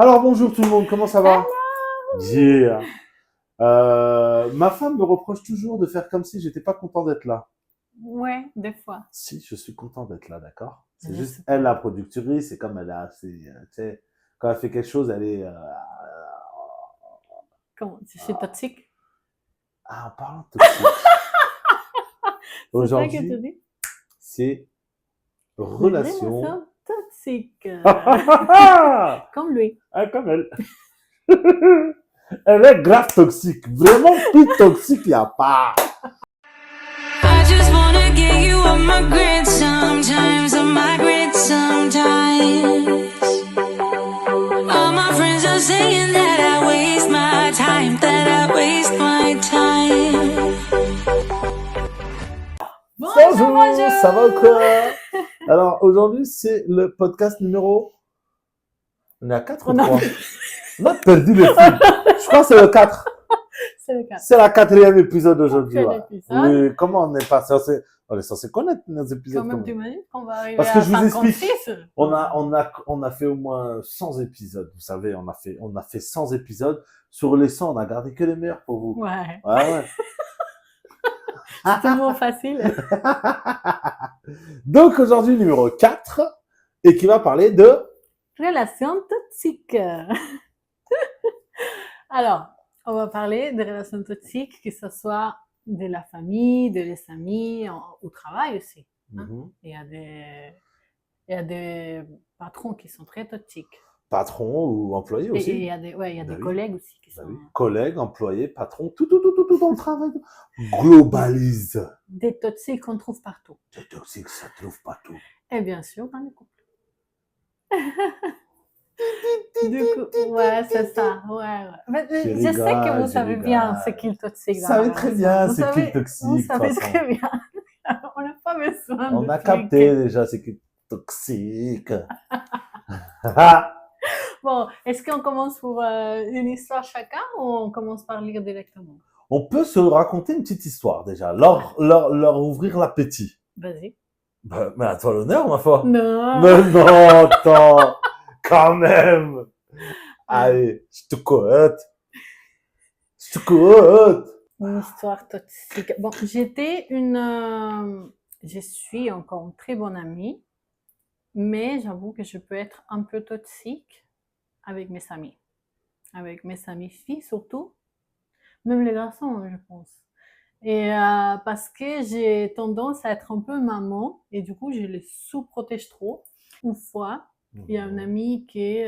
Alors bonjour tout le monde, comment ça va? Yeah. Ma femme me reproche toujours de faire comme si j'étais pas content d'être là. Ouais, des fois. Si, je suis content d'être là, d'accord? C'est Je juste sais elle pas. la productrice, c'est comme elle a assez, tu sais, quand elle fait quelque chose, elle est. Comment? Je suis toxique? Ah, en parlant de toxique, C'est ça que tu aujourd'hui, dis? c'est Des relation. relations toxiques. Ah, Comme lui. comme elle. Elle est grave toxique, vraiment plus toxique, il n'y a pas. I just wanna get you on my grid sometimes, on my grid sometimes. All my friends are saying that I waste my time, that I waste my time. Bonjour, bonjour. Ça va ou quoi? Alors aujourd'hui, c'est le podcast numéro. On est à 4 ou On a 3? On a perdu le fil. Je crois que c'est le 4. C'est le cas. C'est la 4e épisode aujourd'hui. Quel Ouais. épisode? Oui, comment on n'est pas censé. On est censé connaître nos épisodes. Quand même, Quand tu même. m'as dit qu'on va arriver Parce que à je vous explique. 56. On a fait au moins 100 épisodes. Vous savez, on a fait 100 épisodes. Sur les 100, on a gardé que les meilleurs pour vous. Ouais. Ouais. C'est toujours facile. Donc aujourd'hui, numéro 4. Et qui va parler de. Relations toxiques. Alors, on va parler de relations toxiques, que ce soit de la famille, de les amis, au travail aussi. Hein. Mhm. Il y a des patrons qui sont très toxiques. Patron ou employé aussi. Et il y a des, ouais, il y a Bah des oui. collègues aussi qui Bah sont oui. Collègues, employés, patrons, tout dans le travail. Globalise. des toxiques qu'on trouve partout. C'est toxique, ça trouve pas tout. Et bien sûr, dans les couples. Du coup, ouais, c'est ça. Ouais. Mais, je sais que vous savez bien ce qu'il toxique. Vous savez très bien ce qu'il toxique. Vous savez très bien. On n'a pas besoin On de a capté déjà ce qu'il toxique. Bon, est-ce qu'on commence pour une histoire chacun ou on commence par lire directement? On peut se raconter une petite histoire déjà, leur ouvrir l'appétit. Vas-y. Bah, mais à toi l'honneur, ma foi. Non. Mais non, attends, quand même. Allez, je te cote. Une histoire toxique. Bon, je suis encore une très bonne amie, mais j'avoue que je peux être un peu toxique avec mes amis. Avec mes amis filles surtout, même les garçons, je pense. Et parce que j'ai tendance à être un peu maman, et du coup, je les sous-protège trop. Une fois, il y a une amie qui,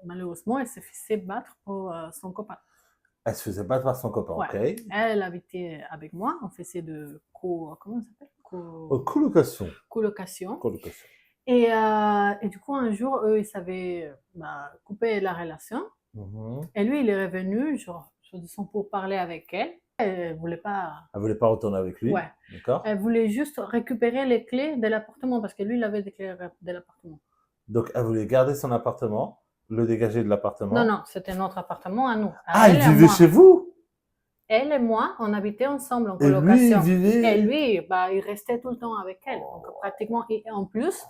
malheureusement, elle s'est fait battre pour son copain. Elle se faisait battre par son copain, Ouais. ok. Elle habitait avec moi, on faisait de comment ça s'appelle? Colocation. Colocation. Colocation. Et du coup, un jour, eux, ils savaient couper la relation. Et lui, il est revenu, genre, soi-disant pour parler avec elle. Elle voulait pas retourner avec lui. Ouais. D'accord. Elle voulait juste récupérer les clés de l'appartement parce que lui, il avait des clés de l'appartement. Donc, elle voulait garder son appartement, le dégager de l'appartement. Non, c'était notre appartement à nous. Ah, il vivait chez vous? Elle et moi, on habitait ensemble en Et lui, colocation. il vivait. Et lui, il restait tout le temps avec elle. Donc, pratiquement, et en plus,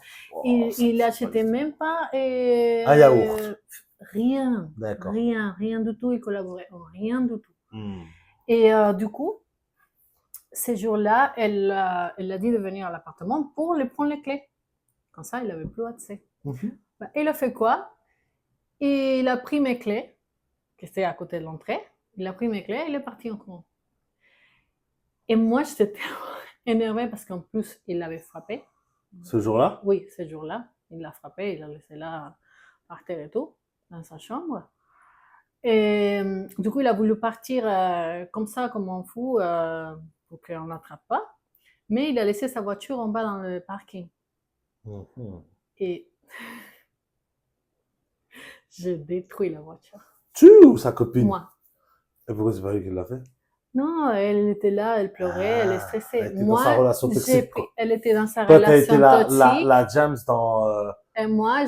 il achetait même pas un yaourt. Rien. D'accord. Rien du tout. Il collaborait. Rien du tout. Et du coup, ces jours-là, elle a dit de venir à l'appartement pour lui prendre les clés. Comme ça, il n'avait plus accès. Il a fait quoi? Il a pris mes clés, qui étaient à côté de l'entrée. Il a pris mes clés et il est parti en courant. Et moi, j'étais énervée parce qu'en plus, il l'avait frappé. Ce jour-là? Oui, ce jour-là. Il l'a frappé, il l'a laissé là, par terre et tout, dans sa chambre. Et du coup, il a voulu partir comme ça, comme un fou, pour qu'on n'attrape pas. Mais il a laissé sa voiture en bas dans le parking. Et j'ai détruit la voiture. Tu ou sa copine? Moi. Et pourquoi c'est pas lui qui l'a fait? Non, elle était là, elle pleurait, elle est stressée. Elle était dans sa relation toxique. Elle était dans sa Toi, relation toxique. la James dans... Et moi,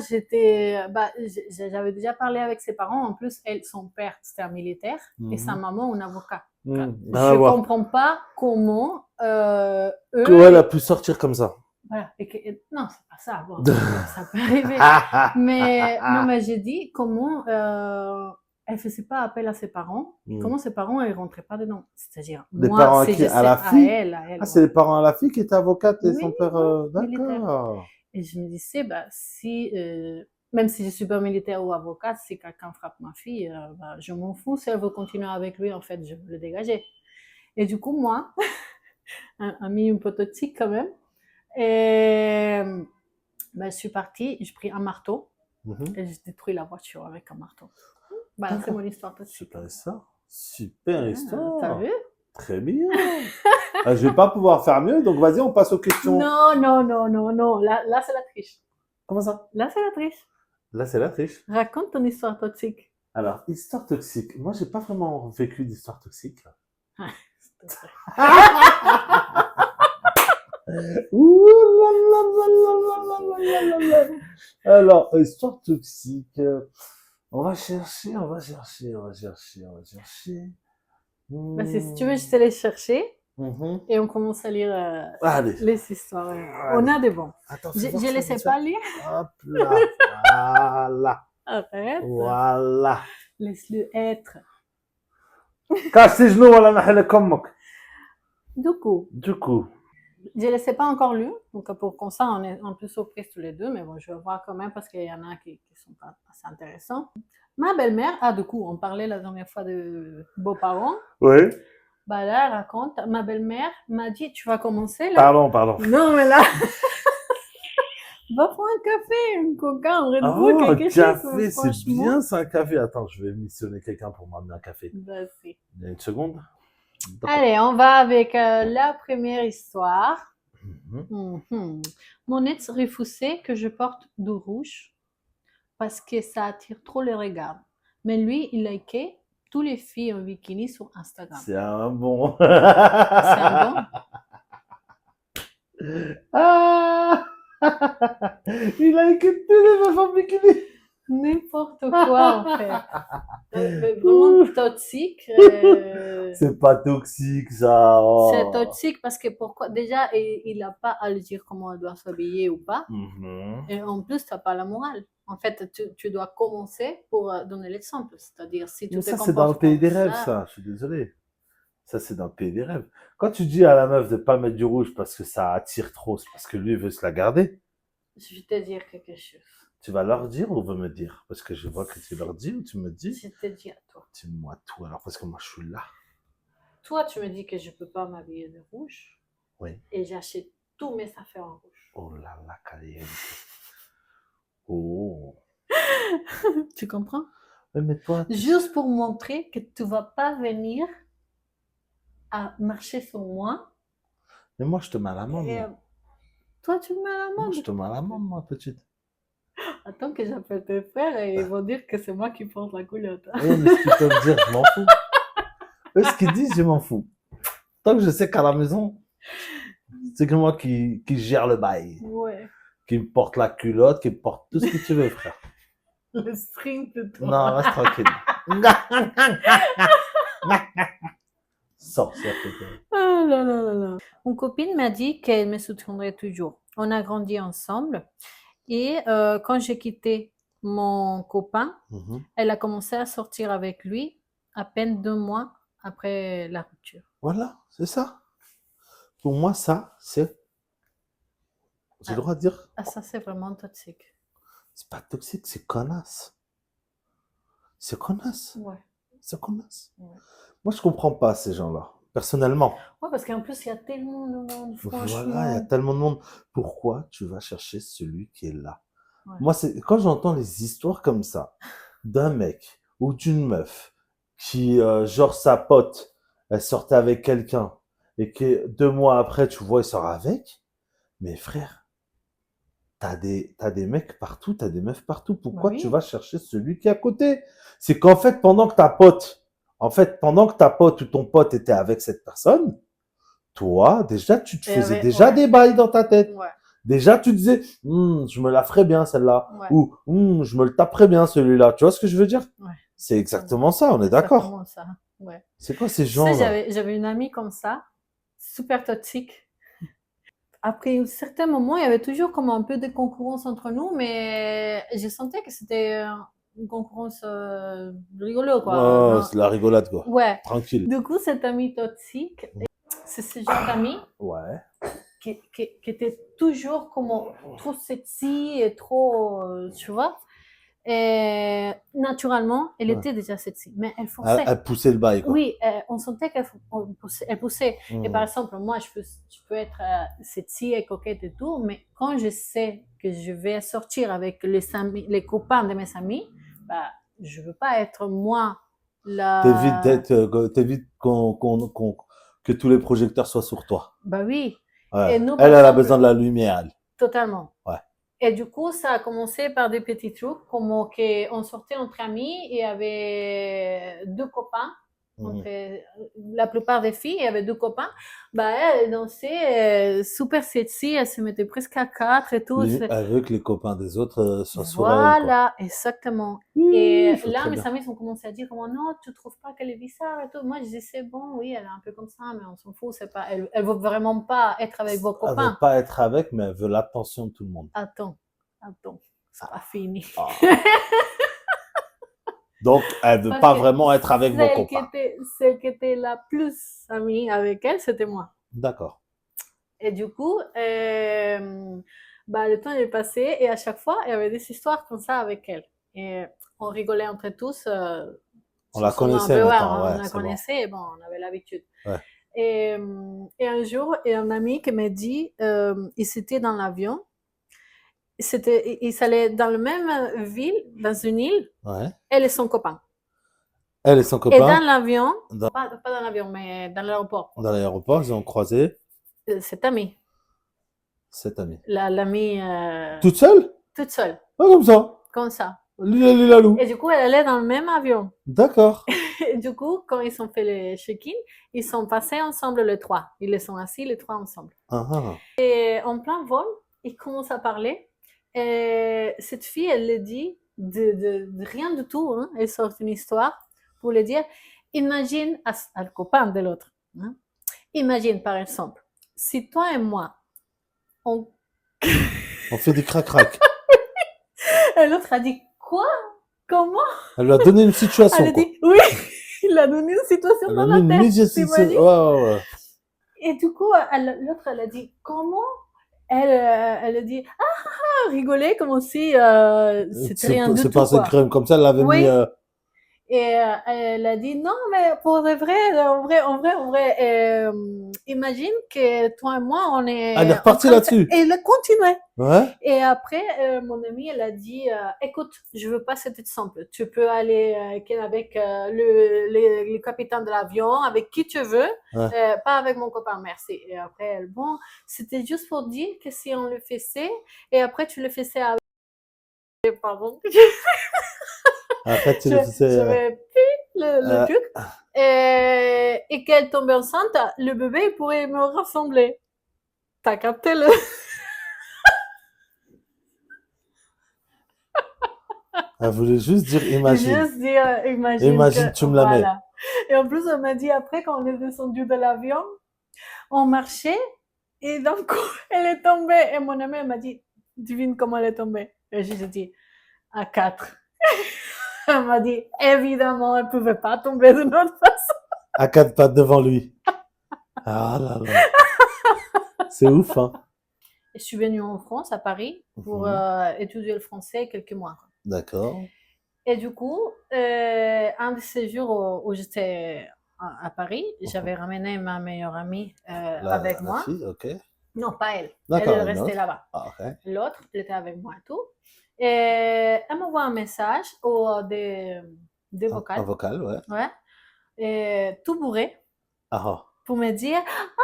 j'avais déjà parlé avec ses parents. En plus, son père, c'était un militaire, et sa maman, un avocat. Je comprends pas comment elle a pu sortir comme ça. Voilà. Non, c'est pas ça. Bon, ça peut arriver. Non, mais j'ai dit comment elle faisait pas appel à ses parents. Comment ses parents, ils rentraient pas dedans. C'est-à-dire, Les moi, parents à si qui? je À sais, la fille? à elle. Ah, c'est les parents à la fille qui étaient avocates et Oui, son père. militaire. D'accord. Et je me disais, bah, si, même si je suis pas militaire ou avocate, si quelqu'un frappe ma fille, bah, je m'en fous. Si elle veut continuer avec lui, en fait, je veux le dégager. Et du coup, moi, un mis un peu toxique quand même. Et ben, je suis partie, j'ai pris un marteau et j'ai détruit la voiture avec un marteau. Voilà, c'est mon histoire toxique. Super histoire. Super histoire. T'as vu? Très bien. Je vais pas pouvoir faire mieux, donc vas-y, on passe aux questions. Non. Là, c'est la triche. Comment ça? Là, c'est la triche. Là, c'est la triche. Raconte ton histoire toxique. Alors, histoire toxique. Moi, j'ai pas vraiment vécu d'histoire toxique. Ouh là là là là là là là là là. Alors, histoire toxique. On va chercher. Bah, si tu veux, je te laisse chercher Mhm. et on commence à lire Allez. les histoires. On a des bons. Attends, Je laissais pas lire. Hop là. Voilà. Arrête. Voilà. Laisse-le être. كاسي جنو ولا نحل امك. Du coup, Du coup. je ne les ai pas encore lus, donc pour comme ça, on est un peu surpris tous les deux, mais bon, je vais voir quand même parce qu'il y en a qui sont pas assez intéressants. Ma belle-mère, du coup, on parlait la dernière fois de beaux-parents. Oui. Bah là, elle raconte, ma belle-mère m'a dit, tu vas commencer là? Pardon. Non, mais là, va prendre un café, un coca, un Red Bull, quelque café, chose. c'est bien ça, un café. Attends, je vais missionner quelqu'un pour m'amener un café. Vas-y. Il y a une seconde. Allez, on va avec la première histoire. Mhm. Mon ex refusait que je porte du rouge parce que ça attire trop les regards. Mais lui, il likait toutes les filles en bikini sur Instagram. C'est un bon. C'est un bon? Ah il a écouté les meufs en bikini. N'importe quoi, en fait. Mais vraiment toxique. C'est pas toxique, ça. Oh. C'est toxique parce que pourquoi? Déjà, il n'a pas à lui dire comment elle doit s'habiller ou pas. Mhm. Et en plus, tu n'as pas la morale. En fait, tu dois commencer pour donner l'exemple. C'est-à-dire, si tu Mais te ça, c'est dans le comportes pays comme des rêves, ça. Je suis désolé. Ça, c'est dans le pays des rêves. Quand tu dis à la meuf de pas mettre du rouge parce que ça attire trop, c'est parce que lui veut se la garder. Je vais te dire quelque chose. Tu vas leur dire ou veut me dire? Parce que je vois que tu leur dis ou tu me dis. Je te dis à toi. Dis-moi tout alors, parce que moi, je suis là. Toi, tu me dis que je ne peux pas m'habiller de rouge. Oui. Et j'achète tous mes affaires en rouge. Oh là là, caliente. Oh. Tu comprends? Oui, mais toi. Juste pour montrer que tu ne vas pas venir à marcher sur moi. Mais moi, je te mets à l'amende. Et, moi. toi, tu me mets à Moi, l'amende. je te mets à l'amende, moi, petite. Attends que j'appelle tes frères et ils vont dire que c'est moi qui porte la culotte. Oui, mais ce qu'ils peuvent dire, je m'en fous. Eux, ce qu'ils disent, je m'en fous. Tant que je sais qu'à la maison, c'est que moi qui gère le bail. Ouais. Qui me porte la culotte, qui me porte tout ce que tu veux, frère. Le string plutôt. Non, reste tranquille. Sorcière, peut-être. Oh là là là là. Une copine m'a dit qu'elle me soutiendrait toujours. On a grandi ensemble et quand j'ai quitté mon copain, elle a commencé à sortir avec lui à peine 2 mois après la rupture. Voilà, c'est ça. Pour moi, ça, c'est... J'ai le droit de dire... Ah, ça, c'est vraiment toxique. C'est pas toxique, c'est connasse. C'est connasse. Ouais. C'est connasse. Ouais. Moi, je comprends pas ces gens-là, personnellement. Ouais, parce qu'en plus, il y a tellement de monde, franchement. Voilà, il y a tellement de monde. Pourquoi tu vas chercher celui qui est là? Ouais. Moi, quand j'entends les histoires comme ça, d'un mec ou d'une meuf qui, genre sa pote, elle sortait avec quelqu'un et que 2 mois après, tu vois, il sort avec. Mais frère, t'as des mecs partout, t'as des meufs partout. Pourquoi tu vas chercher celui qui est à côté? C'est qu'en fait, pendant que ta pote ou ton pote était avec cette personne, toi, déjà, tu te faisais déjà des bails dans ta tête. Ouais. Déjà, tu disais, je me la ferais bien celle-là. Ouais. Ou, je me le taperais bien celui-là. Tu vois ce que je veux dire? Ouais. C'est exactement ça, on est d'accord. C'est exactement ça. Ouais. C'est quoi ces gens? Tu sais, j'avais une amie comme ça, super toxique. après un certain moment, il y avait toujours comme un peu de concurrence entre nous, mais je sentais que c'était une concurrence rigolo, quoi. Oh, Non. c'est la rigolade, quoi. Ouais. Tranquille. Du coup, cet ami toxique, c'est ce genre d'ami Ouais. qui était toujours comme trop sexy et trop, tu vois. Et naturellement, elle Ouais. était déjà sexy, mais elle forçait. Elle poussait le bail, quoi. Oui, on sentait elle poussait. Et par Mhm. exemple, moi, je peux être sexy et coquette et tout, mais quand je sais que je vais sortir avec les copains de mes amis, bah, je veux pas être moi T'évites que tous les projecteurs soient sur toi. Bah oui. Ouais. Et nous, par Elle a exemple, besoin de la lumière, elle. totalement. Ouais. Et du coup, ça a commencé par des petits trucs, comme qu'on sortait entre amis, et il y avait deux copains. Mhm. La plupart des filles, il y avait deux copains. Bah, elle dansait super sexy, elle se mettait presque à quatre et tout. Elle veut que les copains des autres soient sur elle, quoi. Voilà, exactement. Oui, Et je vois là, très mes bien. amis ont commencé à dire comment non, tu trouves pas qu'elle est bizarre et tout. Moi, je disais c'est bon, oui, elle est un peu comme ça, mais on s'en fout, c'est pas, elle veut vraiment pas être avec vos Elle veut copains. pas être avec, mais elle veut l'attention de tout le monde. Attends, c'est pas fini. Ah. Donc, elle veut Parce pas que vraiment être avec vos copains. Celle qui était la plus amie avec elle, c'était moi. D'accord. Et du coup, bah, le temps est passé et à chaque fois, il y avait des histoires comme ça avec elle. Et on rigolait entre tous. On la sur son nom. connaissait Ouais, maintenant, on ouais, la c'est bon. connaissait et bon, on avait l'habitude. Ouais. Et un jour, il y a un ami qui m'a dit, il s'était dans l'avion, il allait dans la même ville, dans une île, Ouais. elle et son copain. Elle et son Et dans copain, l'avion, dans, pas dans l'avion, mais dans l'aéroport, dans l'aéroport, ils ont croisé cette amie, cette amie. l'amie Toute seule? toute seule, Pas comme ça. comme ça. Lilalou. Et du coup, elle allait dans le même avion. D'accord. Et du coup, quand ils ont fait le check-in, ils sont passés ensemble les trois. Ils les sont assis les trois ensemble. Ah, Et en plein vol, ils commencent à parler. Et cette fille, elle le dit de rien du tout. Hein. Elle sort une histoire pour le dire. Imagine à le copain de l'autre. Hein. Imagine, par exemple, si toi et moi, on fait des crac-crac. Et l'autre a dit quoi? Comment? Elle lui a donné une situation, Elle a quoi. dit oui. Il a donné une situation Elle dans a la mis une tête. situation. Ouais. Et du coup, l'autre, elle a dit comment? Elle a dit rigoler comme si c'était rien du tout. C'est pas cette crème comme ça, elle l'avait Oui. mis. Et elle a dit non, mais pour de vrai, en vrai, imagine que toi et moi, on est. Elle est repartie là-dessus. Et elle a continué. Ouais. Et après, mon amie, elle a dit écoute, je veux pas cet exemple. Tu peux aller avec le capitaine de l'avion, avec qui tu veux, Ouais. pas avec mon copain, merci. Et après, bon, c'était juste pour dire que si on le faisait, et après tu le faisais avec. Pardon. Après, tu le faisais. J'avais le truc. Et qu'elle tombe enceinte, le bébé il pourrait me ressembler. T'as capté le. Elle voulait juste dire imagine. Juste dire imagine. Imagine, tu me la mets. Et en plus, elle m'a dit après, quand on est descendu de l'avion, on marchait et d'un coup, elle est tombée. Et mon amie, elle m'a dit devine comment elle est tombée. Et j'ai dit à 4. Elle m'a dit, évidemment, elle ne pouvait pas tomber de notre façon. À 4 pattes devant lui. Ah là là. C'est ouf, hein. Je suis venue en France, à Paris, pour étudier le français quelques mois. D'accord. Et du coup, un de ces jours où j'étais à Paris, j'avais ramené ma meilleure amie avec moi. Fille, ok. Non, pas elle. D'accord, elle restait là-bas. Ah, okay. L'autre, elle était avec moi et tout. Et elle m'envoie un message ou des vocales. Un vocal, ouais. Ouais. Et tout bourré. Ah. Pour me dire, ah,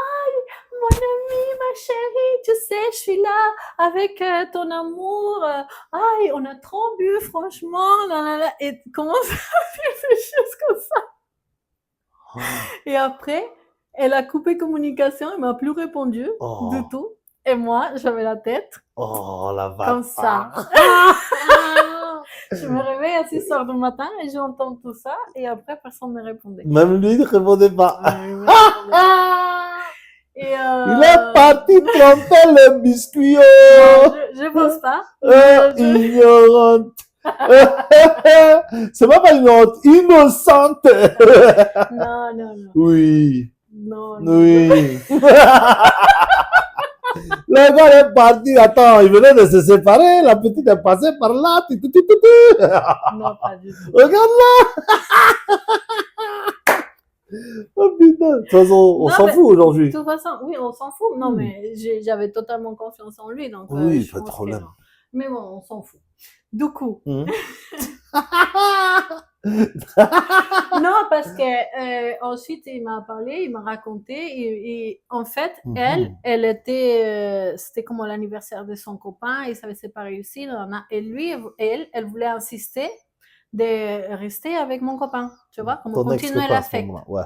mon amie, ma chérie, tu sais, je suis là avec ton amour. Aïe, on a trop bu, franchement. Là. Et commence à faire des choses comme ça. Oh. Et après, elle a coupé communication, elle m'a plus répondu du tout. Et moi, j'avais la tête. Oh, la vache. Comme ça. Je me réveille à 6h du matin et j'entends tout ça. Et après, personne ne répondait. Même lui, il ne répondait pas. Et Il est parti tromper le biscuit. non, je pense pas. Ignorante. C'est pas ignorante, innocente. Non, non, non. Oui, Non, non. oui. Le gars est parti, attends, il venait de se séparer, la petite est passée par là, Non, pas du tout. regarde là. Oh putain, de toute façon, on Non, s'en mais fout aujourd'hui. De toute façon, oui, on s'en fout. Non, Hmm. mais j'avais totalement confiance en lui, donc Oui, je pas de pense que problème. non. Mais bon, on s'en fout. Du coup, Hmm. non, parce que ensuite il m'a parlé, il m'a raconté, et en fait, Mhm. elle était, c'était comme l'anniversaire de son copain, ils s'avaient séparés aussi, et lui, elle voulait insister de rester avec mon copain, tu vois, comme Ton continuer ex-copain à ce l'affect. moment-là, ouais.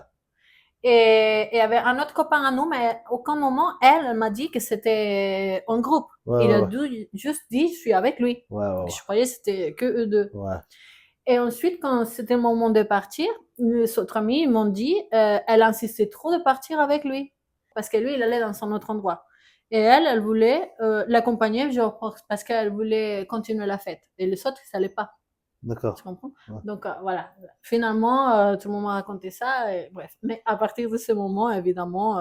Et avec un autre copain à nous, mais à aucun moment, elle m'a dit que c'était en groupe. Ouais, Il a ouais, juste dit, je suis avec lui. ouais, ouais, Je croyais que c'était que eux deux. ouais. Et ensuite, quand c'était le moment de partir, les autres amis m'ont dit, elle insistait trop de partir avec lui. Parce que lui, il allait dans un autre endroit. Et elle voulait l'accompagner, genre, parce qu'elle voulait continuer la fête. Et les autres, ça allait pas. D'accord. Tu comprends? Ouais. Donc voilà. Finalement, tout le monde m'a raconté ça. Et, bref. Mais à partir de ce moment, évidemment,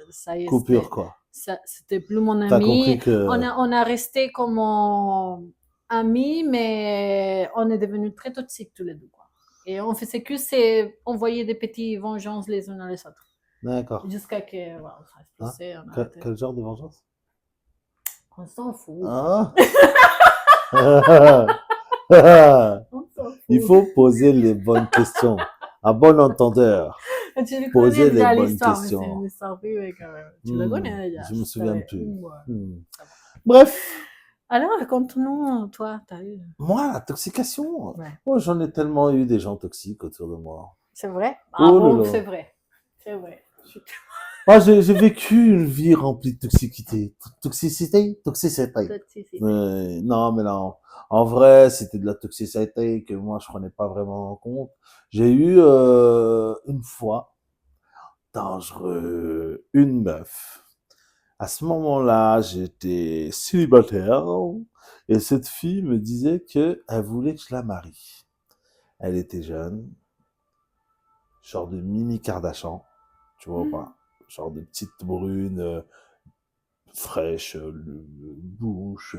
ça y est, Coupure, quoi. c'était plus mon T'as compris ami. que. On a resté comme amis, mais on est devenus très toxiques tous les deux, quoi. Et on faisait que c'est envoyer des petits vengeances les uns les autres. D'accord. Jusqu'à que, voilà, ça a explosé, on a arrêté. Quel genre de vengeance? On s'en fout. Hein? On s'en fout. Il faut poser les bonnes questions. À bon entendeur. Tu le Poser connais les déjà bonnes l'histoire, mais c'est questions. une histoire privée quand même. Tu le connais déjà. Je me souviens savais. plus. Ouais, ça va. Bref, Alors, raconte-nous, toi, t'as eu. moi, la toxication. Ouais. Oh, j'en ai tellement eu des gens toxiques autour de moi. C'est vrai? Oh Ah là bon, là. c'est vrai. C'est vrai. Moi, j'ai vécu une vie remplie de toxicité. Toxicité? Toxicité. Non, mais non. En vrai, c'était de la toxicité que moi, je prenais pas vraiment en compte. J'ai eu une fois, dangereux, une meuf. À ce moment-là, j'étais célibataire et cette fille me disait que elle voulait que je la marie. Elle était jeune, genre de mini Kardashian, tu vois ou pas? Genre de petite brune, fraîche, bouche,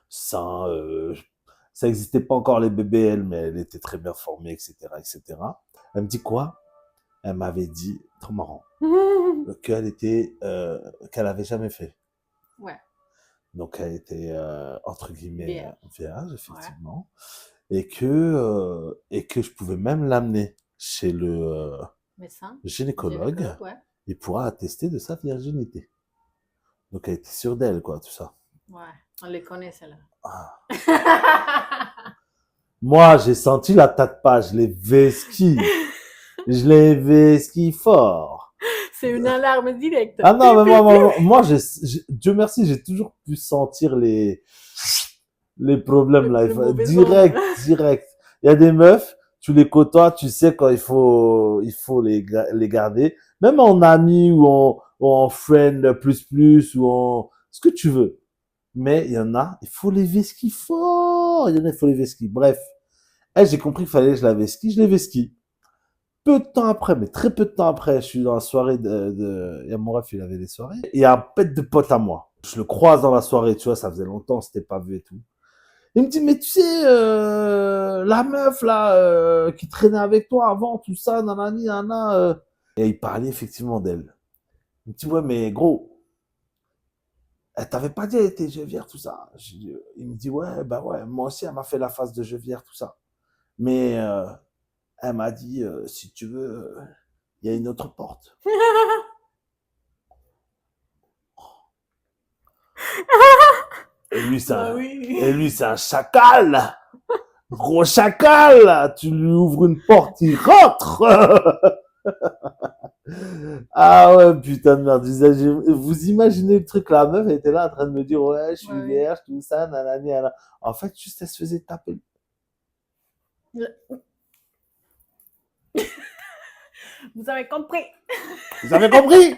sein. Ça n'existait pas encore les BBL, mais elle était très bien formée, etc., etc. Elle me dit quoi? Elle m'avait dit, trop marrant, qu'elle était, qu'elle avait jamais fait. Ouais. Donc elle était entre guillemets vierge, effectivement, Ouais. Et que je pouvais même l'amener chez le Médecin. gynécologue. Ouais. Il pourra attester de sa virginité. Donc elle était sûre d'elle, quoi, tout ça. Ouais, on les connaît, celle-là. Ah. Moi, j'ai senti la tape-pas, je l'ai vesquie. Je l'ai vesquie fort. C'est une alarme directe. Ah non, mais moi Dieu merci, j'ai toujours pu sentir les problèmes là. Direct. Il y a des meufs, tu les côtoies, tu sais quand il faut les garder. Même en ami ou en friend plus ou en ce que tu veux. Mais il y en a, il faut les vesquis fort. Il y en a, il faut les vesquis. Bref. J'ai compris qu'il fallait que je la vesquis, je l'ai vesquis. Peu de temps après, mais très peu de temps après, je suis dans la soirée il y a mon ref, il avait des soirées. Il y a un pète de pote à moi. Je le croise dans la soirée, tu vois, ça faisait longtemps, c'était pas vu et tout. Il me dit, mais tu sais, la meuf, là, qui traînait avec toi avant, tout ça, nanani, nana, Et il parlait effectivement d'elle. Il me dit, ouais, mais gros, elle t'avait pas dit, elle était gevière, tout ça. Il me dit, ouais, bah ouais, moi aussi, elle m'a fait la face de gevière, tout ça. Mais elle m'a dit, si tu veux, il y a une autre porte. Et lui, c'est un chacal. Gros chacal. Tu lui ouvres une porte, il rentre. Ah ouais, putain de merde. Vous imaginez le truc, la meuf elle était là en train de me dire, ouais, je suis vierge, tout ça, nanani, nanana. En fait, juste, elle se faisait taper. Vous avez compris. Vous avez compris?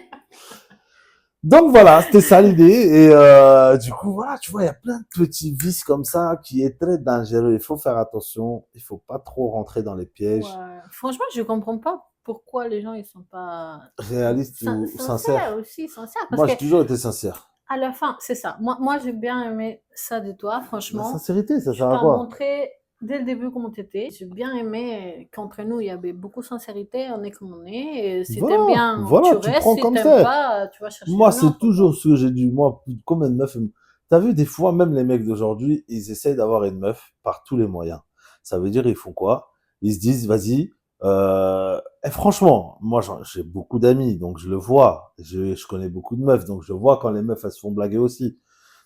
Donc voilà, c'était ça l'idée. Et du coup, voilà, tu vois, il y a plein de petits vices comme ça qui est très dangereux. Il faut faire attention. Il faut pas trop rentrer dans les pièges Ouais. Franchement, je comprends pas pourquoi les gens ils sont pas réalistes ou sincères sincères. aussi, sincères. Parce Moi, que j'ai toujours été sincère. à la fin, c'est ça. Moi j'ai bien aimé ça de toi, La franchement. sincérité, ça Tu sert à t'as quoi? montré dès le début comment tu étais. J'ai bien aimé qu'entre nous, il y avait beaucoup de sincérité, on est comme on est. Et si t'aimes Voilà, bien, tu voilà, tu restes. prends Si comme t'aimes ça. pas, tu vas chercher Moi, un c'est autre, toujours quoi. ce que j'ai dit. Moi, combien de meufs, t'as vu, des fois, même les mecs d'aujourd'hui, ils essayent d'avoir une meuf par tous les moyens. Ça veut dire, ils font quoi? Ils se disent, vas-y, et franchement, moi, j'ai beaucoup d'amis, donc je le vois. Je connais beaucoup de meufs, donc je vois quand les meufs, elles se font blaguer aussi.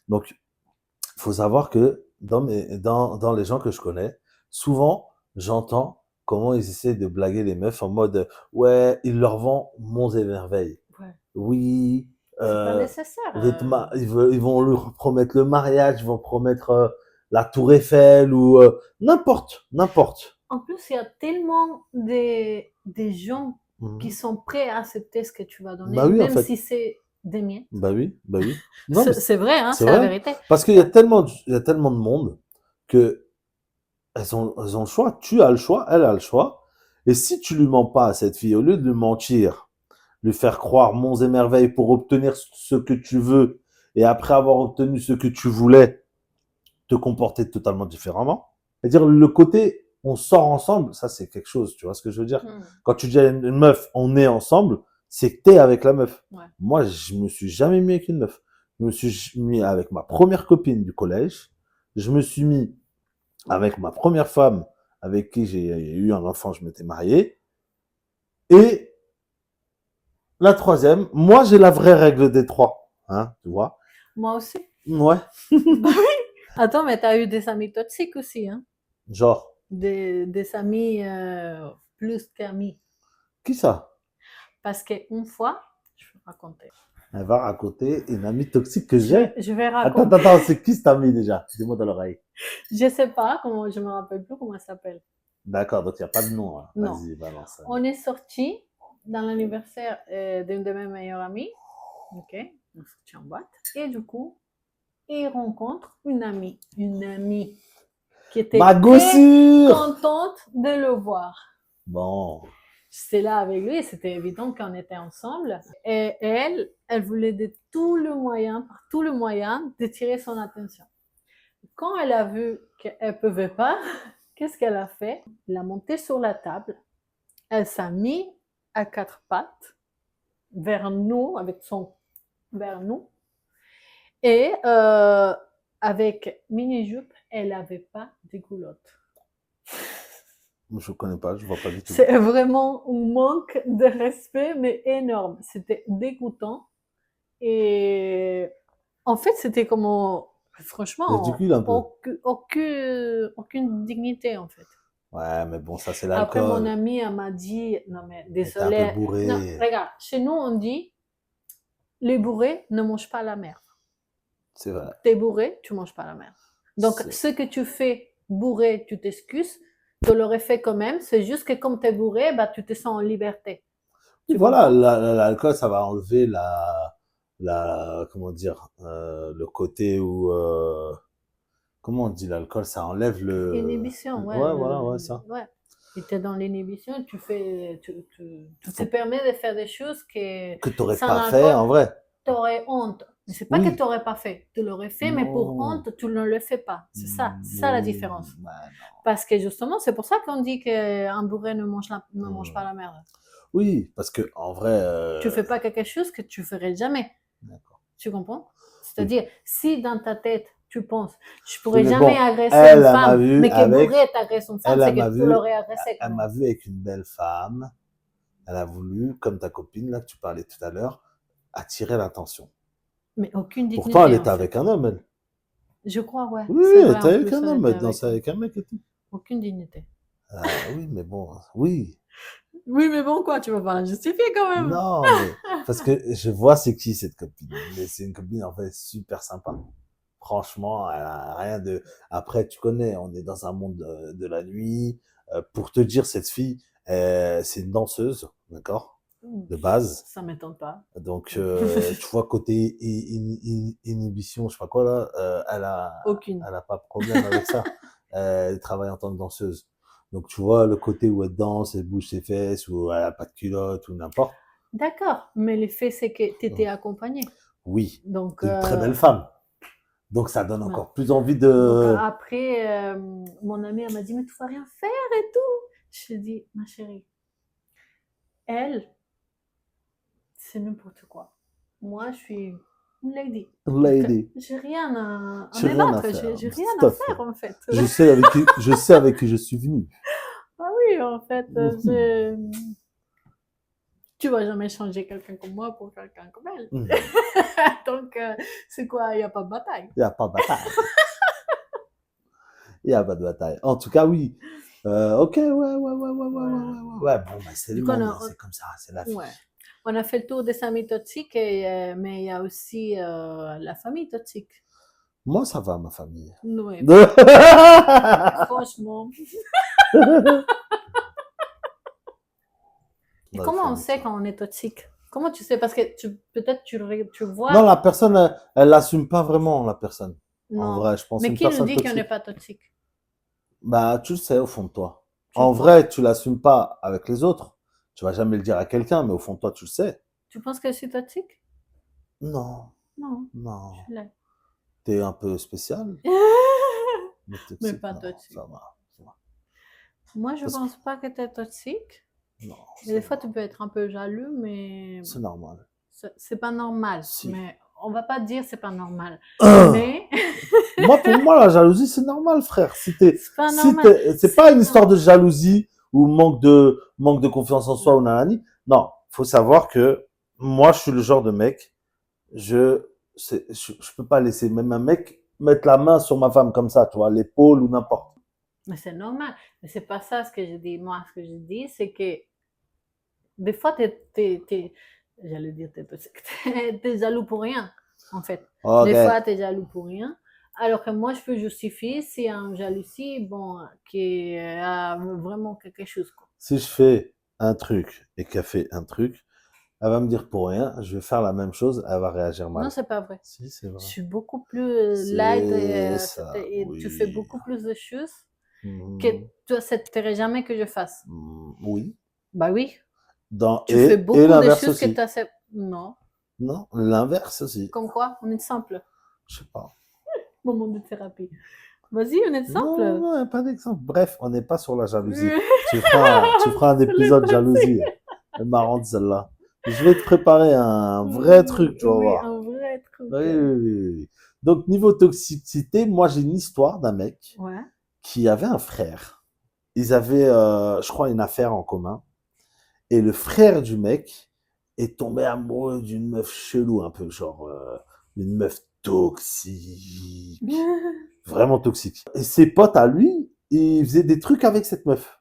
Donc, il faut savoir que dans les gens que je connais, souvent, j'entends comment ils essaient de blaguer les meufs en mode, ouais, ils leur vendent monts et merveilles. Ouais. Oui, C'est pas nécessaire. ils vont leur promettre le mariage, ils vont promettre la tour Eiffel ou n'importe. En plus, il y a tellement des gens qui Mhm. sont prêts à accepter ce que tu vas donner, Bah oui, en même fait. si c'est des miettes. Bah oui. Non, mais C'est vrai, hein, c'est c'est la vrai. vérité. Parce qu'il y a il y a tellement de monde que elles ont le choix. Tu as le choix, elle a le choix. Et si tu lui mens pas à cette fille, au lieu de lui mentir, lui faire croire monts et merveilles pour obtenir ce que tu veux, et après avoir obtenu ce que tu voulais, te comporter totalement différemment. C'est-à-dire le côté on sort ensemble, ça c'est quelque chose, tu vois ce que je veux dire? Quand tu dis à une meuf on est ensemble, c'est que t'es avec la meuf. Ouais. Moi, je me suis jamais mis avec une meuf. Je me suis mis avec ma première copine du collège. Je me suis mis avec ma première femme avec qui j'ai eu un enfant, je m'étais marié. Et la troisième, moi j'ai la vraie règle des trois, hein, tu vois? Moi aussi. Ouais, Bah oui. Attends, mais t'as eu des amis toxiques aussi, hein? genre, Des amis plus qu'amis. qui ça? Parce qu'une fois, je vais raconter. Elle va raconter une amie toxique que j'ai. Je vais Attends, raconter. c'est qui cette amie déjà? Dis-moi dans l'oreille. Je sais pas comment, je me rappelle plus comment elle s'appelle. D'accord, donc il n'y a pas de nom. Hein. Non. Vas-y, balance. On est sortis dans l'anniversaire d'une de mes meilleures amies. Ok, on est sortis en boîte. Et du coup, il rencontre une amie qui était Ma très gossure! contente de le voir. Bon. J'étais là avec lui, c'était évident qu'on était ensemble. Et elle voulait de par tout le moyen, de tirer son attention. Quand elle a vu qu'elle pouvait pas, qu'est-ce qu'elle a fait? Elle a monté sur la table, elle s'est mise à quatre pattes vers nous, vers nous, et avec mini-jupe, elle n'avait pas de culotte. Je connais pas, je vois pas du tout. C'est vraiment un manque de respect, mais énorme. C'était dégoûtant. Et en fait, c'était comme, franchement, Ridicule un peu. aucune dignité, en fait. Ouais, mais bon, ça c'est Après, mon l'alcool. amie, elle m'a dit, non mais Elle était un peu désolé. bourrée. Non, regarde, chez nous, on dit, les bourrés ne mangent pas la merde. C'est vrai. T'es bourré, tu manges pas la merde. Donc, ce que tu fais bourré, tu t'excuses, tu l'aurais fait quand même. C'est juste que comme t'es bourré, bah, tu te sens en liberté. Et Tu voilà, comprends? l'alcool, ça va enlever comment dire, le côté où, comment on dit l'alcool, ça enlève Inhibition, ouais. Ouais, voilà, ouais, ça. Ouais. Et t'es dans l'inhibition, tu te permets de faire des choses Que t'aurais sans pas fait, alcool, en vrai. t'aurais honte. Mais c'est pas que Oui. t'aurais pas fait. Tu l'aurais fait, mais pour Non. honte, tu ne le fais pas. C'est ça la différence. Bah, non. Parce que justement, c'est pour ça qu'on dit qu'un bourré ne mange pas la merde. Oui, parce que en vrai. Tu fais pas quelque chose que tu ferais jamais. D'accord. Tu comprends? C'est-à-dire, si dans ta tête, tu penses, je pourrais mais jamais bon, agresser elle, une elle m'a femme, vu mais que avec. bourré t'agresse une femme, Elle c'est m'a que tu vu. l'aurais agressé quand Elle même. m'a vu avec une belle femme. Elle a voulu, comme ta copine là que tu parlais tout à l'heure, attirer l'attention. Mais aucune dignité. Pourtant, elle était en avec fait. un homme, elle. Je crois, ouais. Oui, C'est elle vrai, était en avec plus, un elle homme, était elle dansait avec un mec et tout. aucune dignité. Ah oui, mais bon, oui. Oui, mais bon, quoi, tu vas pas la justifier quand même. Non, mais parce que je vois c'est qui cette copine. Mais c'est une copine en fait super sympa. Franchement, elle a rien de. Après, tu connais, on est dans un monde de la nuit. Pour te dire, cette fille, c'est une danseuse, d'accord? de base. Ça m'étonne pas. Donc, tu vois, côté inhibition, je sais pas quoi, là, Aucune. elle a pas de problème avec ça. Elle travaille en tant que danseuse. Donc, tu vois, le côté où elle danse, elle bouge ses fesses, ou elle a pas de culotte, ou n'importe. D'accord, mais l'effet, c'est que tu étais accompagnée. Oui, Donc, une très belle femme. Donc, ça donne ouais. encore plus envie Donc, de... après, mon amie, elle m'a dit, mais tu vas rien faire et tout. Je lui ai dit, ma chérie, elle, c'est n'importe quoi. Moi, je suis une lady. Lady. J'ai rien à J'ai me rien à battre, faire. j'ai rien Tout à à fait. faire en fait. Je sais avec qui je suis venu. Ah oui, en fait, tu vas jamais changer quelqu'un comme moi pour quelqu'un comme elle. Mhm. Donc, c'est quoi, il n'y a pas de bataille. Il n'y a pas de bataille. Il n'y a pas de bataille. En tout cas, oui. Ok, ouais. Bon, bah, c'est le Du coup, monde, c'est comme ça, c'est la vie. Ouais. On a fait le tour des amis toxiques, mais il y a aussi la famille toxique. Moi, ça va, ma famille. Oui, franchement. Et comment on sait quand on est toxique? Comment tu sais? Parce que peut-être tu vois. Non, la personne, elle l'assume pas vraiment, la personne. Non. En vrai, je pense. Mais une qui nous personne dit qu'on toxique. n'est pas toxique? Bah, tu le sais au fond de toi. Tu En penses? vrai, tu l'assumes pas avec les autres. Tu vas jamais le dire à quelqu'un, mais au fond de toi, tu le sais. Tu penses que je suis toxique? Non, Non, non. je l'ai. T'es un peu spécial, mais toxique, Mais pas non, toxique. ça va. Moi, je Parce que- pense pas que tu es toxique. Non, Mais des fois, tu peux être un peu jaloux, mais c'est normal. c'est pas normal. Si. Mais on va pas dire c'est pas normal. Moi, Mais pour moi, la jalousie, c'est normal, frère. c'est pas normal. C'est pas une histoire de jalousie ou manque de confiance en soi ou nanani. Non, faut savoir que moi, je suis le genre de mec, je peux pas laisser même un mec mettre la main sur ma femme comme ça, tu vois, l'épaule ou n'importe. Mais c'est normal. Mais c'est pas ça ce que je dis. Moi, ce que je dis, c'est que des fois, j'allais dire, t'es jaloux pour rien, en fait. Okay. Des fois, t'es jaloux pour rien. Alors que moi, je peux justifier s'il y a une jalousie, bon, qui a vraiment quelque chose, quoi. Si je fais un truc et qu'elle fait un truc, elle va me dire pour rien, je vais faire la même chose, elle va réagir mal. Non, c'est pas vrai. Si, c'est vrai. Je suis beaucoup plus light et oui. tu fais beaucoup plus de choses Mmh. que toi, ça ne t'aimerait jamais que je fasse. Oui. Bah oui. Tu fais beaucoup de choses aussi. que tu acceptes. Non. Non, l'inverse aussi. Comme quoi? On est simple. Je sais pas. Moment de thérapie. Vas-y, on est simple. Non, pas d'exemple. Bref, on n'est pas sur la jalousie. tu feras un épisode jalousie. Elle est marrante celle-là. Je vais te préparer un vrai truc, tu vas voir. Un vrai truc. Oui. Donc, niveau toxicité, moi, j'ai une histoire d'un mec qui avait un frère. Ils avaient, je crois, une affaire en commun. Et le frère du mec est tombé amoureux d'une meuf chelou, un peu, genre, une meuf toxique. Vraiment toxique. Et ses potes à lui, ils faisaient des trucs avec cette meuf.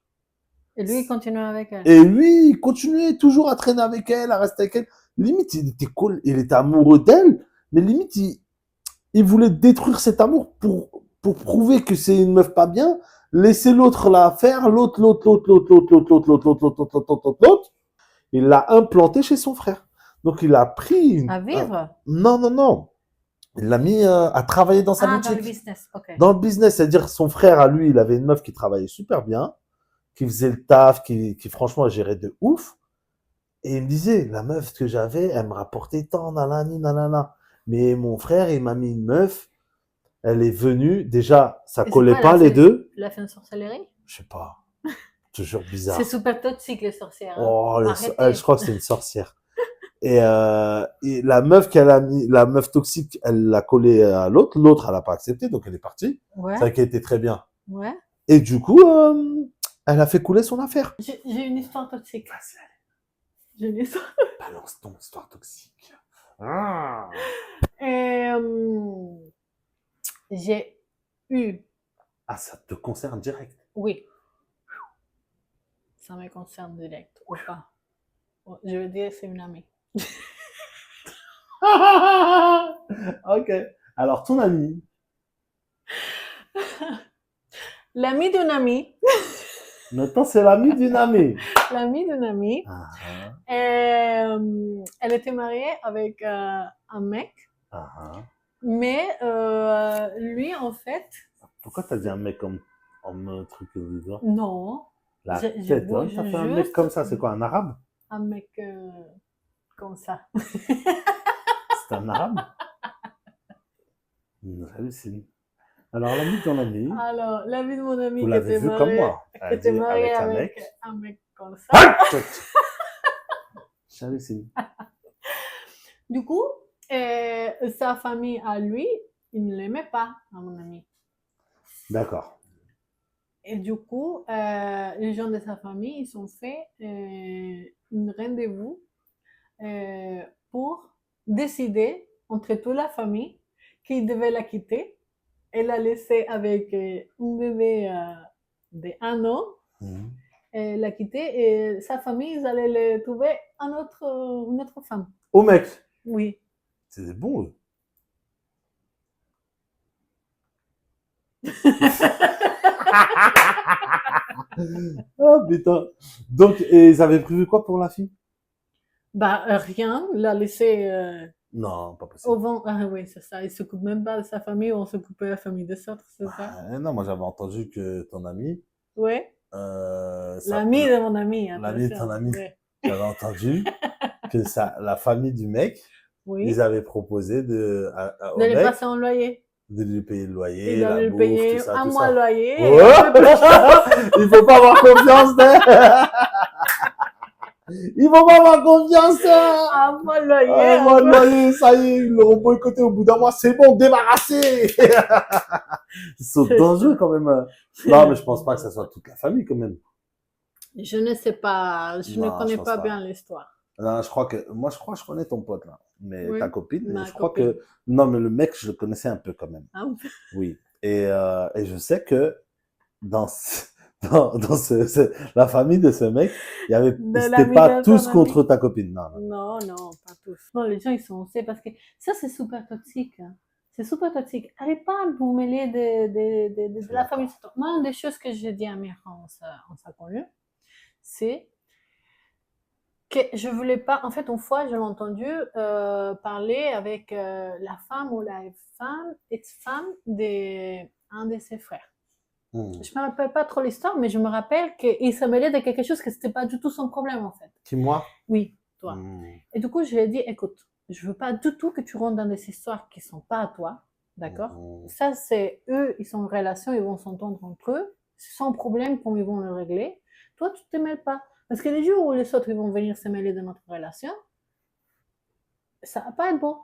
Et lui, il continuait avec elle. Et lui, il continuait toujours à traîner avec elle, à rester avec elle. Limite, il était cool, il était amoureux d'elle, mais limite, il voulait détruire cet amour pour prouver que c'est une meuf pas bien, laisser l'autre la faire, l'autre. Il l'a implanté chez son frère. Donc, il a pris... À vivre? Non. Il l'a mis à travailler dans sa boutique. Dans le business, ok. Dans le business, c'est-à-dire son frère, à lui, il avait une meuf qui travaillait super bien, qui faisait le taf, qui franchement gérait de ouf. Et il me disait, la meuf que j'avais, elle me rapportait tant, nanana. Mais mon frère, il m'a mis une meuf, elle est venue, déjà, ça collait pas les deux. Il a fait une sorcellerie? Je sais pas. Toujours bizarre. C'est super toxique, les sorcières. Hein. Oh, je crois que c'est une sorcière. Et la meuf qu'elle a mis, la meuf toxique, elle l'a collée à l'autre. L'autre, elle a pas accepté, donc elle est partie. Ouais. Ça qui a été très bien. Ouais. Et du coup, elle a fait couler son affaire. J'ai une histoire toxique. J'ai une histoire. Balance ton histoire toxique. Ah. J'ai eu. Ah, ça te concerne direct. Oui. Ça me concerne direct. Ou pas. Je veux dire, c'est une amie. Ok. Alors, ton ami. L'ami d'une amie. Maintenant, c'est l'ami d'une amie. l'amie d'une amie. Ah, Elle était mariée avec un mec, ah, ah. mais lui, en fait, Pourquoi t'as dit un mec comme en truc de doigt? non. La Je tête, hein, bouge t'as fait un mec juste comme ça, c'est quoi, un arabe? un mec comme ça. C'est un arabe? J'hallucine. Alors, l'ami de ton ami, Alors, l'amie de mon ami vous qui l'avez était vu comme mariée, moi. qui Elle était dit mariée avec un avec mec. un mec comme ça. Ah, j'hallucine. Du coup, sa famille à lui, il ne l'aimait pas, à mon ami. D'accord. Et du coup, les gens de sa famille, ils ont fait un rendez-vous pour décider entre toute la famille qu'il devait la quitter et la laisser avec un bébé de 1 an, Mhm. et la quitter, et sa famille, ils allaient le trouver une autre femme. Au mec, Oui. c'est des bons, eux. Ah putain. Donc, et ils avaient prévu quoi pour la fille? Bah, rien, la laisser Non, pas possible. au vent. Ah oui, c'est ça. Il se coupe même pas de sa famille, on se coupe de la famille des autres, c'est ça? Non, moi j'avais entendu que ton ami, Ouais. ça- L'ami de mon ami. L'ami de ton attention. ami. Ouais. j'avais entendu que la famille du mec, Oui. ils avaient proposé au De les mec passer en loyer. de lui payer le loyer, Il la allait le bouffe, payer tout ça, un tout mois ça. de loyer. et Ouais. un peu plus. Il faut pas avoir confiance, hein. Il faut pas avoir confiance, hein. Un mois de loyer. Ah, moi, le loyer, ça y est, ils l'auront boycotté au bout d'un mois, c'est bon, débarrassé. Ils sont C'est dangereux quand même. Non, mais je pense pas que ça soit toute la famille quand même. Je ne sais pas. Je ne Non, je connais pense pas pas. bien l'histoire. Non, je crois que je connais ton pote là, mais Oui, ta copine. ma Je crois copine. que non, mais le mec, je le connaissais un peu quand même. Ah, Oui. Et je sais que dans la famille de ce mec, il y avait, De c'était l'ami pas de tous ton contre ami. ta copine. Non, non. Non, non, pas tous. Non, les gens, ils sont aussi parce que ça, c'est super toxique. Hein. C'est super toxique. Arrête pas de vous mêler de la famille. Moi, une des choses que j'ai dit à Mira, on s'est connus, c'est que je voulais pas. En fait, une fois, j'ai entendu parler avec la femme ou la femme, ex-femme d'un de ses frères. Je me rappelle pas trop l'histoire, mais je me rappelle qu'il se mêlait de quelque chose que c'était pas du tout son problème, en fait. Qui, moi? Oui, toi. Et du coup, je lui ai dit, écoute, je veux pas du tout que tu rentres dans des histoires qui sont pas à toi, d'accord? Ça, c'est eux, ils sont en relation, ils vont s'entendre entre eux, c'est sans problème comment ils vont le régler. Toi, tu te mêles pas. Parce que les jours où les autres ils vont venir se mêler de notre relation, ça va pas être bon.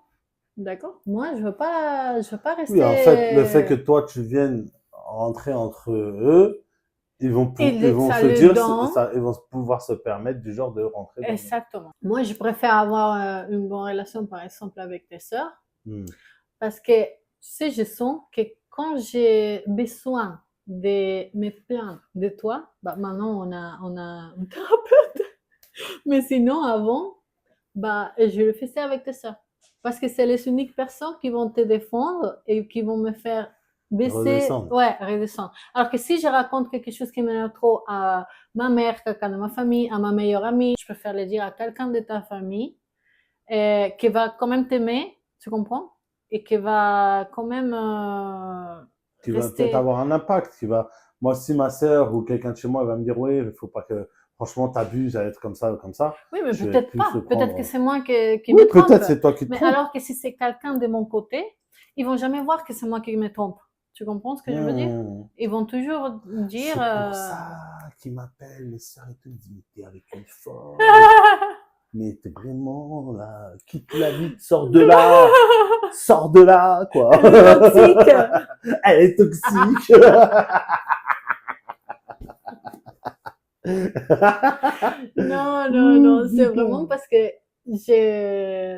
D'accord? Moi, je veux pas rester. Oui, en fait, le fait que toi, tu viennes rentrer entre eux, ils vont se dire, ils vont pouvoir se permettre du genre de rentrer dans Exactement. Moi, je préfère avoir une bonne relation, par exemple, avec tes sœurs. Parce que, tu sais, je sens que quand j'ai besoin de me plaindre de toi, bah, maintenant, on a un thérapeute. Mais sinon, avant, bah, je le faisais avec tes sœurs. Parce que c'est les uniques personnes qui vont te défendre et qui vont me faire baisser. Redescendre. Ouais, redescendre. Alors que si je raconte quelque chose qui m'énerve trop à ma mère, quelqu'un de ma famille, à ma meilleure amie, je préfère le dire à quelqu'un de ta famille qui va quand même t'aimer, tu comprends? Et qui va quand même qui va peut-être avoir un impact, moi, si ma sœur ou quelqu'un de chez moi va me dire, oui, il faut pas que, franchement, t'abuses à être comme ça ou comme ça. Oui, mais peut-être pas. Peut-être que c'est moi qui oui, me trompe. peut-être c'est toi qui te mais trompes. alors que si c'est quelqu'un de mon côté, ils vont jamais voir que c'est moi qui me trompe. Tu comprends ce que je veux dire? Ils vont toujours dire... C'est pour ça qu'ils m'appellent les sœurs et tout. Ils disent, mais t'es avec une folle. Mais t'es vraiment là, quitte la vie, sors de là. Sors de là, quoi. Elle est toxique. Elle est toxique. Non, c'est vraiment parce que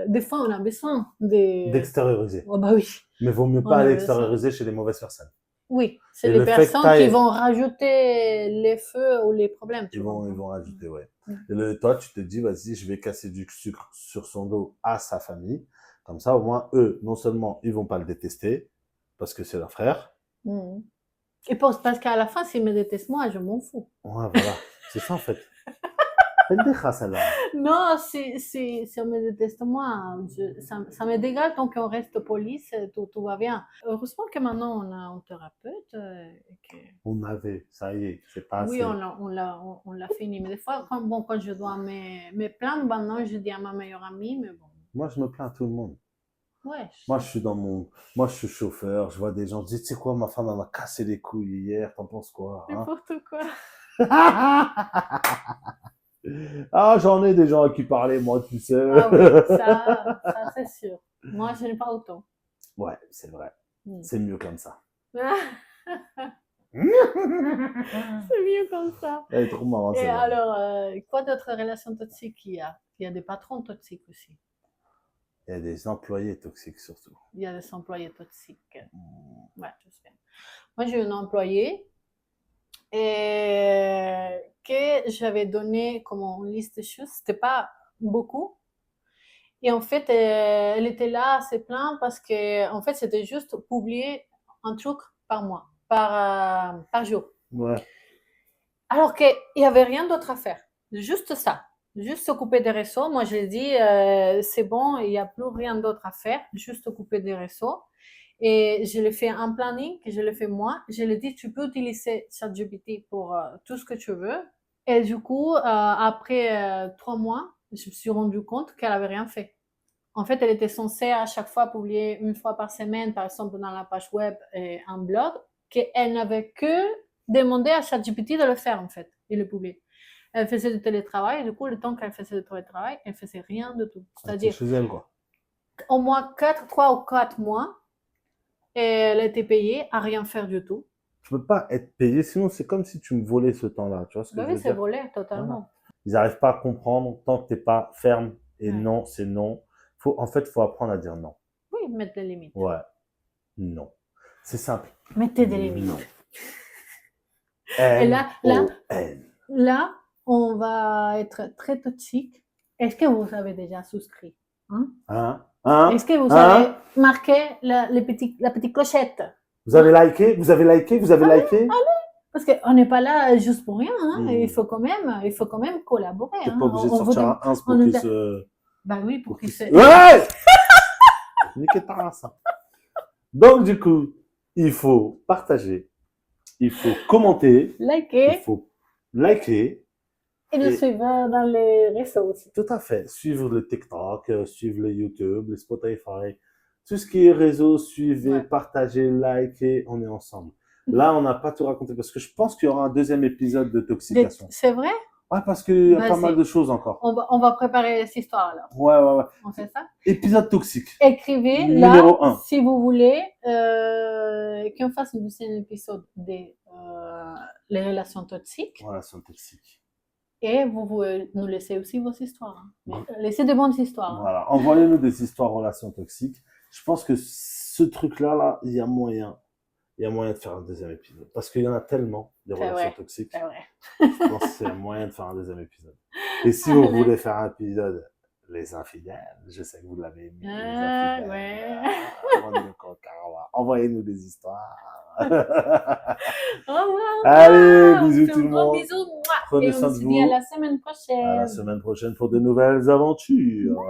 des fois, on a besoin d'extérioriser. Oh, bah oui. Mais vaut mieux pas aller extérioriser chez les mauvaises personnes. Oui, c'est les personnes qui vont rajouter les feux ou les problèmes. Ils vont rajouter, ouais. Et toi, tu te dis, vas-y, je vais casser du sucre sur son dos à sa famille. Comme ça, au moins, eux, non seulement, ils vont pas le détester, parce que c'est leur frère. Et parce qu'à la fin, s'ils me détestent moi, je m'en fous. Ouais, voilà. C'est ça, en fait. Pendeja, celle-là. Non, si on me déteste moi, ça m'est égal tant qu'on reste poli, tout va bien. Heureusement que maintenant on a un thérapeute. On avait, ça y est, c'est pas Oui, assez. on l'a fini. Mais des fois, quand je dois me plaindre, maintenant je dis à ma meilleure amie, mais bon. Moi, je me plains à tout le monde. Ouais. Moi, je suis chauffeur, je vois des gens, je dis, tu sais quoi, ma femme, elle m'a cassé les couilles hier, t'en penses quoi, hein? N'importe quoi. Ah, j'en ai des gens à qui parler, moi, tu sais. Ah oui, ça c'est sûr. Moi, je n'ai pas autant. Ouais, c'est vrai. Mm. C'est mieux comme ça. C'est mieux comme ça. Elle est trop marrante, Et celle-là. alors, quoi d'autres relations toxiques il y a? Il y a des patrons toxiques aussi. Il y a des employés toxiques, surtout. Il y a des employés toxiques. Ouais, je sais. Moi, j'ai un employé que j'avais donné comme une liste de choses. C'était pas beaucoup. Et en fait, elle était là à se plaindre parce que, en fait, c'était juste publier un truc par mois, par jour. Ouais. Alors qu'il n'y avait rien d'autre à faire. Juste ça. Juste s'occuper des réseaux. Moi, je l'ai dit, c'est bon, il n'y a plus rien d'autre à faire. Juste s'occuper des réseaux. Et je l'ai fait un planning, que je l'ai fait moi. Je lui ai dit, tu peux utiliser ChatGPT pour tout ce que tu veux. Et du coup, après 3 mois, je me suis rendu compte qu'elle avait rien fait. En fait, elle était censée à chaque fois publier une fois par semaine, par exemple dans la page web et un blog, qu'elle n'avait que demandé à ChatGPT de le faire, en fait, et le publier. Elle faisait du télétravail, et du coup, le temps qu'elle faisait du télétravail, elle faisait rien de tout. C'est-à-dire, chez elle, quoi. au moins 3 ou 4 mois, et elle était payée à rien faire du tout. Tu peux pas être payé, sinon c'est comme si tu me volais ce temps-là, tu vois ce que Bah je oui, veux c'est dire? volé, totalement. Ils n'arrivent pas à comprendre tant que t'es pas ferme et Ouais. non, c'est non. En fait, faut apprendre à dire non. Oui, mettre des limites. Ouais. Non. C'est simple. Mettez des limites. Non. Et N-O-N. là, on va être très toxique. Est-ce que vous avez déjà souscrit? Hein? Est-ce que vous avez marqué la petite clochette? Vous avez liké? Vous avez liké? Vous avez liké? Parce qu'on n'est pas là juste pour rien. Il faut quand même collaborer. T'es pas obligé de sortir un ins pour qu'il se... Bah oui, pour qu'il se... Ouais! Niquez ta race. Donc, du coup, il faut partager, il faut commenter, il liker faut liker. et nous suivre dans les réseaux aussi. Tout à fait. Suivre le TikTok, suivre le YouTube, le Spotify, tout ce qui est réseau, suivez, partagez, likez, on est ensemble. Là, on n'a pas tout raconté parce que je pense qu'il y aura un deuxième épisode de Toxication. C'est vrai? Ouais, parce qu'il y a pas mal de choses encore. On va préparer cette histoire alors. Ouais. On fait ça? Épisode toxique. Écrivez Numéro 1. Si vous voulez qu'on fasse un deuxième épisode des les relations toxiques. Relations toxiques. Et vous pouvez nous laisser aussi vos histoires. Mais laissez de bonnes histoires. Voilà. Envoyez-nous des histoires relations toxiques. Je pense que ce truc-là, il y a moyen de faire un deuxième épisode. Parce qu'il y en a tellement, des relations toxiques. C'est vrai. Je pense qu'il y a moyen de faire un deuxième épisode. Et si vous voulez faire un épisode, les infidèles, je sais que vous l'avez mis. Les infidèles. Ouais. Envoyez-nous des histoires. Au revoir. Allez, bisous tout le Gros monde. bisous. Prenez Et soin on de se vous. dit à la semaine prochaine. À la semaine prochaine pour de nouvelles aventures.